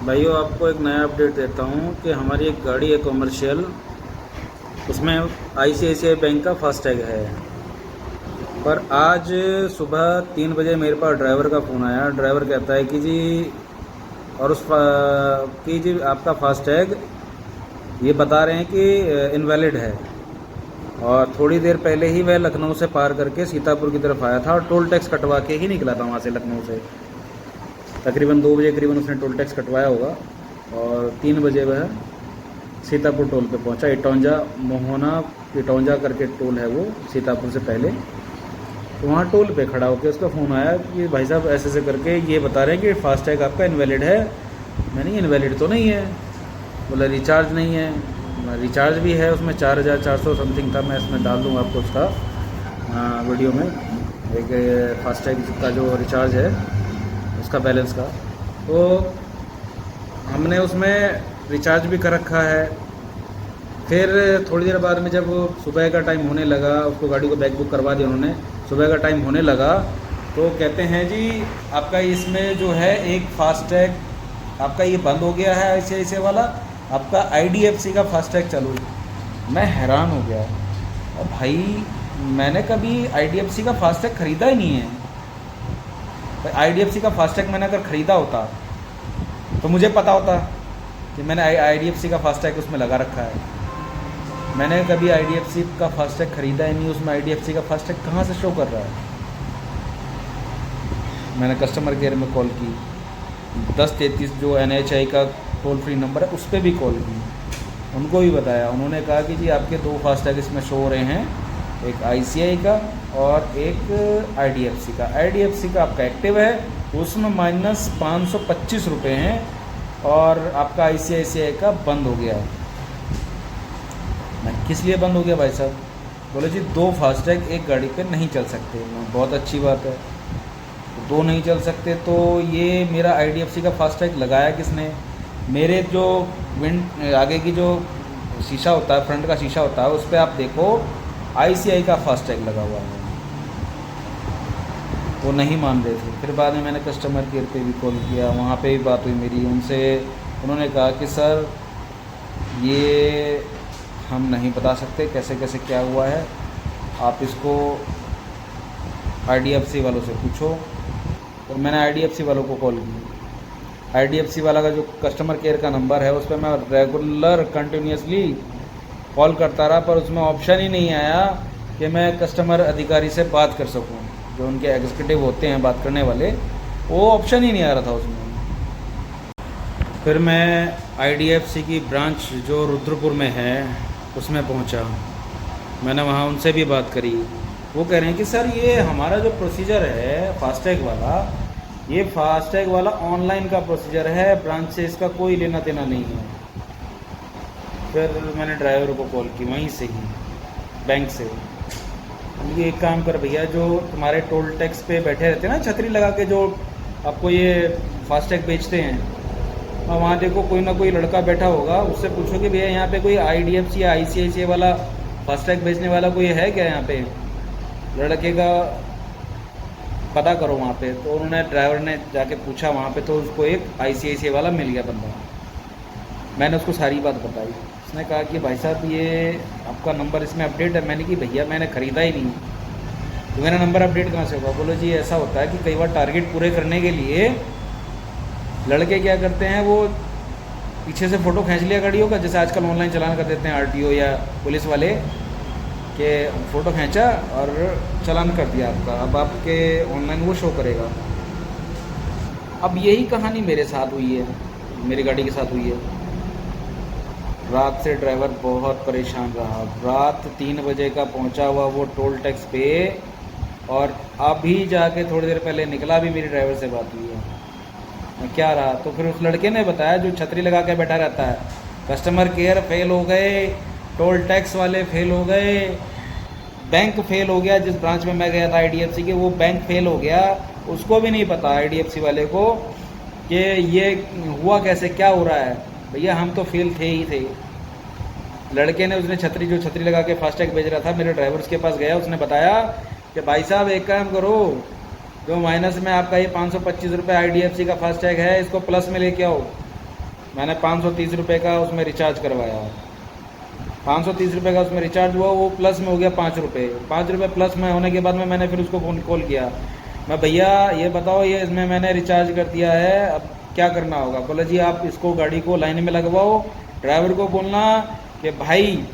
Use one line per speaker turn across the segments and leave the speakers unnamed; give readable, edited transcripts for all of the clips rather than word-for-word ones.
भाइयों, आपको एक नया अपडेट देता हूँ कि हमारी एक गाड़ी है कॉमर्शियल, उसमें आईसीआईसीआई बैंक का फास्टैग है। पर आज सुबह 3 बजे मेरे पास ड्राइवर का फ़ोन आया। ड्राइवर कहता है कि जी कि जी आपका फास्टैग ये बता रहे हैं कि इनवैलिड है। और थोड़ी देर पहले ही वह लखनऊ से पार करके सीतापुर की तरफ आया था और टोल टैक्स कटवा के ही निकला था वहाँ से, लखनऊ से। तकरीबन 2 बजे करीबन उसने टोल टैक्स कटवाया होगा और 3 बजे वह सीतापुर टोल पे पहुंचा। इटौंजा मोहना इटौंजा करके टोल है वो, सीतापुर से पहले। तो वहाँ टोल पे खड़ा होकर उसका फ़ोन आया कि भाई साहब ऐसे ऐसे करके ये बता रहे हैं कि फास्टैग आपका इनवैलिड है। मैंने इनवैलिड तो नहीं है। बोला रिचार्ज नहीं है। रिचार्ज भी है, उसमें 4400 समथिंग था। मैं इसमें डाल दूँगा आपको उसका वीडियो में, एक फास्टैग का जो रिचार्ज है उसका बैलेंस का। तो हमने उसमें रिचार्ज भी कर रखा है। फिर थोड़ी देर बाद में जब सुबह का टाइम होने लगा, उसको गाड़ी को बैक बुक करवा दिया उन्होंने, सुबह का टाइम होने लगा तो कहते हैं जी आपका इसमें जो है एक फास्टैग आपका ये बंद हो गया है, ऐसे ऐसे वाला आपका आईडीएफसी का फास्टैग चालू है। मैं हैरान हो गया। और भाई मैंने कभी आईडीएफसी का फास्टैग ख़रीदा ही नहीं है। आईडीएफसी का फास्टैग मैंने अगर ख़रीदा होता तो मुझे पता होता कि मैंने आईडीएफसी का फास्टैग उसमें लगा रखा है। मैंने कभी आईडीएफसी का फास्टैग ख़रीदा ही नहीं, उसमें आईडीएफसी का फास्टैग कहाँ से शो कर रहा है। मैंने कस्टमर केयर में कॉल की, 1033 जो NHI का टोल फ्री नंबर है उस पर भी कॉल की, उनको भी बताया। उन्होंने कहा कि जी आपके 2 फास्टैग इसमें शो हो रहे हैं, एक ICI का और एक आईडीएफसी का। आईडीएफसी का आपका एक्टिव है, उसमें माइनस 525 रुपये हैं, और आपका ICICI का बंद हो गया है। मैं किस लिए बंद हो गया भाई साहब? बोले जी 2 फास्टैग एक गाड़ी पे नहीं चल सकते। बहुत अच्छी बात है, 2 नहीं चल सकते तो ये मेरा आईडीएफसी का फास्टैग लगाया किसने? मेरे जो आगे की जो शीशा होता है, फ्रंट का शीशा होता है, उस पर आप देखो ICI का फास्टैग लगा हुआ है। वो नहीं मान रहे थे। फिर बाद में मैंने कस्टमर केयर पे भी कॉल किया, वहाँ पे भी बात हुई मेरी उनसे। उन्होंने कहा कि सर ये हम नहीं बता सकते कैसे कैसे क्या हुआ है, आप इसको आईडीएफसी वालों से पूछो। और मैंने आईडीएफसी वालों को कॉल की। आईडीएफसी वाला का जो कस्टमर केयर का नंबर है उस पर मैं रेगुलर कंटिन्यूसली कॉल करता रहा, पर उसमें ऑप्शन ही नहीं आया कि मैं कस्टमर अधिकारी से बात कर सकूं। जो उनके एग्जीक्यूटिव होते हैं बात करने वाले, वो ऑप्शन ही नहीं आ रहा था उसमें। फिर मैं आईडीएफसी की ब्रांच जो रुद्रपुर में है उसमें पहुंचा। मैंने वहाँ उनसे भी बात करी। वो कह रहे हैं कि सर ये हमारा जो प्रोसीजर है फास्टैग वाला, ये फास्टैग वाला ऑनलाइन का प्रोसीजर है, ब्रांच से इसका कोई लेना देना नहीं है। फिर मैंने ड्राइवर को कॉल की वहीं से ही, बैंक से। ये एक काम कर भैया, जो तुम्हारे टोल टैक्स पे बैठे रहते हैं ना छतरी लगा के, जो आपको ये फास्टैग बेचते हैं, और वहाँ देखो कोई ना कोई लड़का बैठा होगा, उससे पूछो कि भैया यहाँ पे कोई आईडीएफसी या ICICI वाला फास्टैग बेचने वाला कोई है क्या यहाँ पे, लड़के का पता करो वहाँ पे। तो उन्होंने ड्राइवर ने जाके पूछा वहाँ पे, तो उसको एक ICICI वाला मिल गया बंदा। मैंने उसको सारी बात बताई। उसने कहा कि भाई साहब ये आपका नंबर इसमें अपडेट है। मैंने कि भैया मैंने ख़रीदा ही नहीं, तो मेरा नंबर अपडेट कहाँ से होगा? बोलो जी ऐसा होता है कि कई बार टारगेट पूरे करने के लिए लड़के क्या करते हैं, वो पीछे से फ़ोटो खींच लिया गाड़ियों का, जैसे आजकल ऑनलाइन चलान कर देते हैं RTO या पुलिस वाले, के फ़ोटो खींचा और चलान कर दिया आपका, अब आपके ऑनलाइन वो शो करेगा। अब यही कहानी मेरे साथ हुई है, मेरी गाड़ी के साथ हुई है। रात से ड्राइवर बहुत परेशान रहा। रात 3 बजे का पहुंचा हुआ वो टोल टैक्स पे, और अभी जाके थोड़ी देर पहले निकला भी, मेरी ड्राइवर से बात हुई है। क्या रहा? तो फिर उस लड़के ने बताया जो छतरी लगा के बैठा रहता है, कस्टमर केयर फेल हो गए, टोल टैक्स वाले फेल हो गए, बैंक फेल हो गया। जिस ब्रांच में मैं गया था IDFC के, वो बैंक फेल हो गया। उसको भी नहीं पता IDFC वाले को कि ये हुआ कैसे, क्या हो रहा है। भैया हम तो फेल थे ही थे। लड़के ने, उसने जो छतरी लगा के फास्टैग भेज रहा था, मेरे ड्राइवर के पास गया, उसने बताया कि भाई साहब एक काम करो, जो माइनस में आपका ये 525 रुपये IDFC का फास्टैग है, इसको प्लस में लेके आओ। मैंने 530 रुपये का उसमें रिचार्ज करवाया, 530 रुपये का उसमें रिचार्ज हुआ, वो प्लस में हो गया 5 रुपये। 5 रुपये प्लस में होने के बाद में मैंने फिर उसको फ़ोन कॉल किया, मैं भैया ये बताओ ये इसमें मैंने रिचार्ज कर दिया है, अब क्या करना होगा? बोले जी आप इसको गाड़ी को लाइन में लगवाओ, ड्राइवर को बोलना कि भाई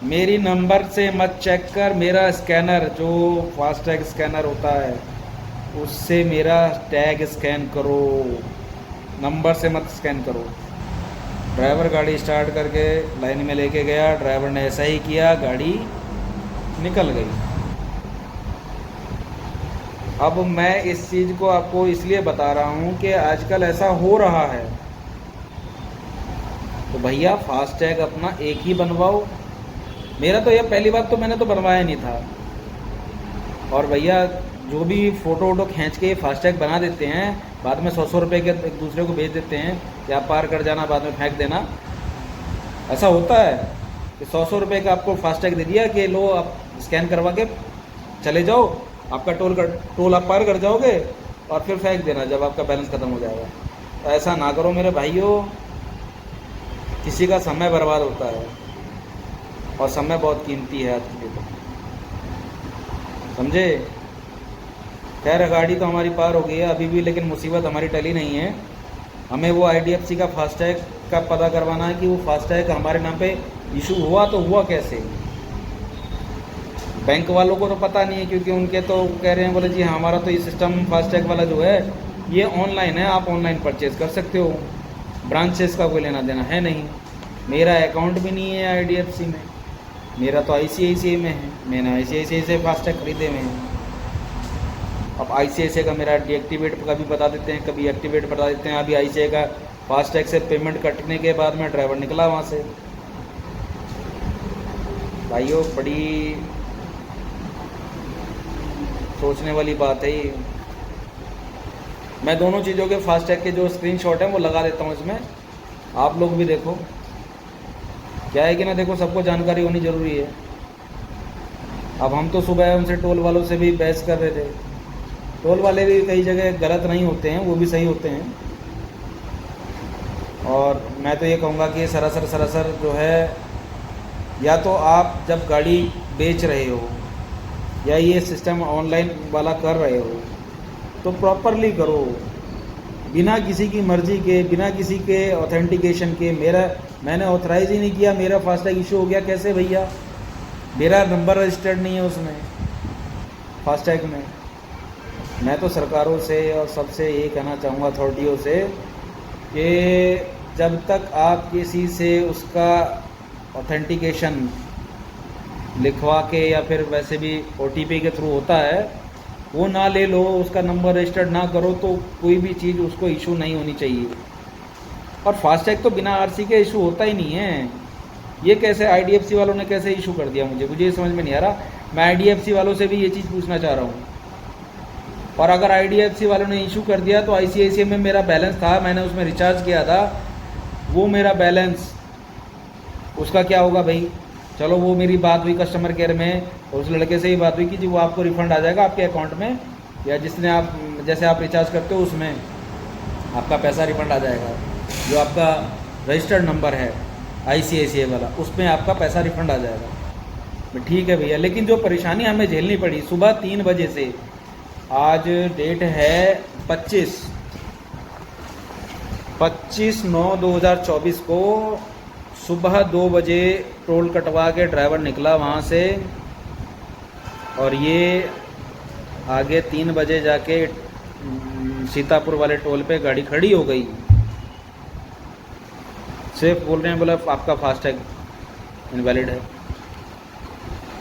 मेरी नंबर से मत चेक कर, मेरा स्कैनर जो फास्टैग स्कैनर होता है उससे मेरा टैग स्कैन करो, नंबर से मत स्कैन करो। ड्राइवर गाड़ी स्टार्ट करके लाइन में लेके गया, ड्राइवर ने ऐसा ही किया, गाड़ी निकल गई। अब मैं इस चीज़ को आपको इसलिए बता रहा हूँ कि आजकल ऐसा हो रहा है, तो भैया फास्टैग अपना एक ही बनवाओ। मेरा तो ये पहली बात तो मैंने तो बनवाया नहीं था, और भैया जो भी फ़ोटो वोटो खींच के फास्टैग बना देते हैं, बाद में 100 रुपये के एक दूसरे को भेज देते हैं कि आप पार कर जाना, बाद में फेंक देना। ऐसा होता है कि 100 रुपये का आपको फास्टैग दे दिया कि लो आप स्कैन करवा के चले जाओ, आपका टोल आप पार कर जाओगे, और फिर फेंक देना जब आपका बैलेंस ख़त्म हो जाएगा। तो ऐसा ना करो मेरे भाइयों, किसी का समय बर्बाद होता है, और समय बहुत कीमती है आज के लिए, समझे? खैर गाड़ी तो हमारी पार हो गई है अभी भी, लेकिन मुसीबत हमारी टली नहीं है। हमें वो IDFC का फास्टैग का पता करवाना है कि वो फास्टैग हमारे नाम पे इशू हुआ तो हुआ कैसे। बैंक वालों को तो पता नहीं है, क्योंकि उनके तो कह रहे हैं, बोले जी हमारा तो ये सिस्टम फास्टैग वाला जो है ये ऑनलाइन है, आप ऑनलाइन परचेज़ कर सकते हो, ब्रांचेस का कोई लेना देना है नहीं। मेरा अकाउंट भी नहीं है IDFC में, मेरा तो ICICI में है, मैंने ICICI से फास्टैग खरीदे हुए हैं। अब ICICI का मेरा डीएक्टिवेट कभी बता देते हैं, कभी एक्टिवेट बता देते हैं। अभी ICICI का फास्टैग से पेमेंट कटने के बाद में ड्राइवर निकला वहाँ से। भाइयों बड़ी सोचने वाली बात है ये। मैं दोनों चीज़ों के फास्टैग के जो स्क्रीनशॉट हैं वो लगा देता हूँ इसमें, आप लोग भी देखो। क्या है कि ना, देखो सबको जानकारी होनी ज़रूरी है। अब हम तो सुबह उनसे टोल वालों से भी बहस कर रहे थे, टोल वाले भी कई जगह गलत नहीं होते हैं, वो भी सही होते हैं। और मैं तो ये कहूँगा कि सरासर जो है, या तो आप जब गाड़ी बेच रहे हो या ये सिस्टम ऑनलाइन वाला कर रहे हो तो प्रॉपरली करो, बिना किसी की मर्ज़ी के, बिना किसी के ऑथेंटिकेशन के। मैंने ऑथराइज़ ही नहीं किया, मेरा फास्टैग इशू हो गया कैसे भैया? मेरा नंबर रजिस्टर्ड नहीं है उसमें, फास्टैग में। मैं तो सरकारों से और सबसे ये कहना चाहूँगा, अथॉरिटियों से, कि जब तक आप किसी से उसका ऑथेंटिकेशन लिखवा के या फिर वैसे भी OTP के थ्रू होता है, वो ना ले लो, उसका नंबर रजिस्टर्ड ना करो, तो कोई भी चीज़ उसको इशू नहीं होनी चाहिए। और फास्टैग तो बिना RC के इशू होता ही नहीं है। ये कैसे IDFC वालों ने कैसे इशू कर दिया, मुझे ये समझ में नहीं आ रहा। मैं IDFC वालों से भी ये चीज़ पूछना चाह रहा हूँ। और अगर IDFC वालों ने इशू कर दिया तो ICICI में मेरा बैलेंस था, मैंने उसमें रिचार्ज किया था, वो मेरा बैलेंस उसका क्या होगा भाई? चलो वो मेरी बात हुई कस्टमर केयर में, और उस लड़के से ही बात हुई कि जी वो आपको रिफ़ंड आ जाएगा आपके अकाउंट में, या जिसने आप जैसे आप रिचार्ज करते हो उसमें आपका पैसा रिफ़ंड आ जाएगा। जो आपका रजिस्टर्ड नंबर है ICICI वाला, उसमें आपका पैसा रिफ़ंड आ जाएगा। ठीक है भैया, लेकिन जो परेशानी हमें झेलनी पड़ी सुबह 3 बजे से, आज डेट है 25/9/2024 को सुबह 2 बजे टोल कटवा के ड्राइवर निकला वहाँ से, और ये आगे 3 बजे जाके सीतापुर वाले टोल पे गाड़ी खड़ी हो गई। सिर्फ बोल रहे हैं, बोला आपका फास्टैग इनवैलिड है।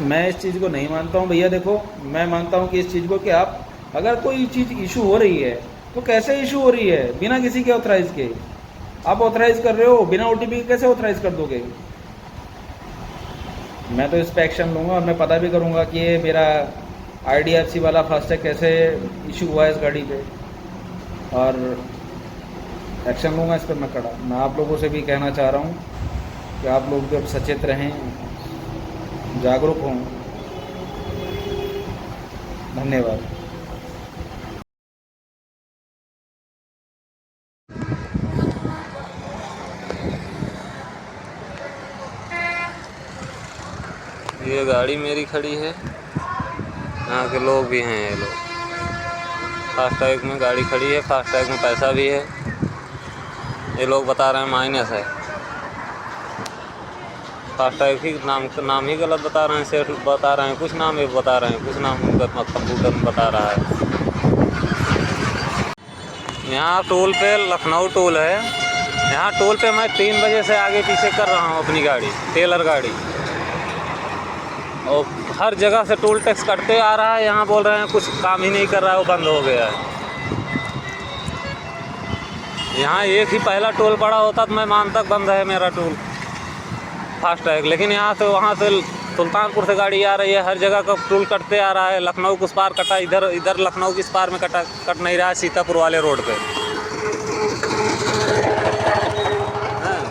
मैं इस चीज़ को नहीं मानता हूँ भैया। देखो, मैं मानता हूँ कि इस चीज़ को कि आप अगर कोई चीज़ इशू हो रही है तो कैसे इशू हो रही है? बिना किसी के ऑथराइज़ के। आप ऑथराइज़ कर रहे हो, बिना OTP के कैसे ऑथराइज़ कर दोगे? मैं तो इस पर एक्शन लूँगा, और मैं पता भी करूँगा कि ये मेरा IDFC वाला फास्टैग कैसे इशू हुआ है इस गाड़ी पे, और एक्शन लूँगा इस पर मैं कड़ा। मैं आप लोगों से भी कहना चाह रहा हूँ कि आप लोग भी अब सचेत रहें, जागरूक हों। धन्यवाद।
ये गाड़ी मेरी खड़ी है, यहाँ के लोग भी हैं। ये लोग फास्टैग में गाड़ी खड़ी है, फास्टैग में पैसा भी है। ये लोग बता रहे हैं माइनस है। फास्टैग ही नाम ही गलत बता रहे हैं, सेठ बता रहे हैं कुछ नाम, ये बता रहे हैं कुछ नाम, उनका कंप्यूटर में बता रहा है। यहाँ टोल पे लखनऊ टोल है, यहाँ टोल पे मैं 3 बजे से आगे पीछे कर रहा हूँ अपनी गाड़ी, टेलर गाड़ी, और हर जगह से टोल टैक्स कटते आ रहा है। यहाँ बोल रहे हैं कुछ काम ही नहीं कर रहा है, वो बंद हो गया है। यहाँ एक ही पहला टोल पड़ा होता तो मैं मान तक बंद है मेरा टोल फास्टैग, लेकिन यहाँ से वहाँ से सुल्तानपुर से गाड़ी आ रही है, हर जगह का टोल कटते आ रहा है। लखनऊ कुछ पार कटा, इधर लखनऊ किस पार में कट नहीं रहा है, सीतापुर वाले रोड पे।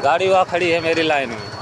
गाड़ी वहाँ खड़ी है मेरी लाइन में।